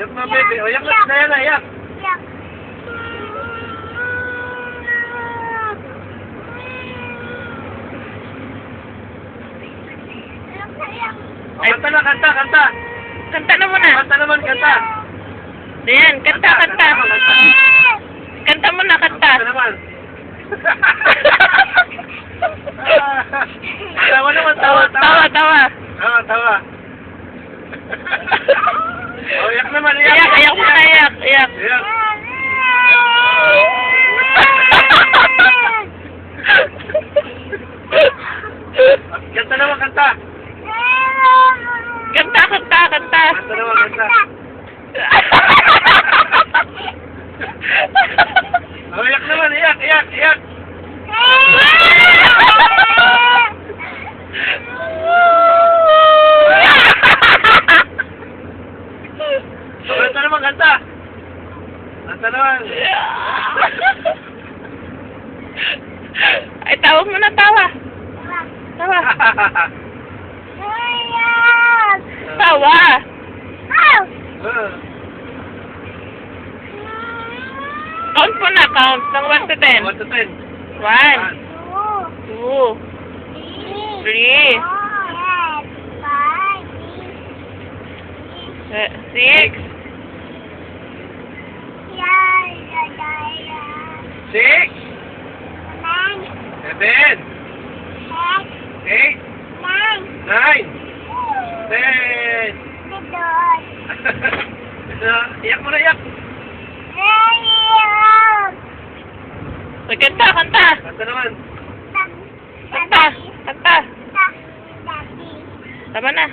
Yak na, baby. O, yak na. Naya na, yak. Yak. O, kanta na, kanta, kanta. Kanta na muna. Kanta naman, kanta. Ayan, kanta. Kanta muna, kanta. Kanta naman. Tawa naman, tawa. Tawa. Tawa, tawa. O, yak naman, yak. Iyak muna, iyak. Yak. Kanta naman, kanta. Kanta. Kanta naman, kanta. O, yak naman, yak. O, kanta naman, kanta. Kanta naman. Ay, tawa muna, tawa. Tawa. Tawa. Count mo na, count. Ng 1 to 10. 1 to 10. 1, 2, 3, 6, 6, 7, 8, 9, 10. Iyak mo na, iyak. Kanta. Kanta naman. Kanta. Tama na.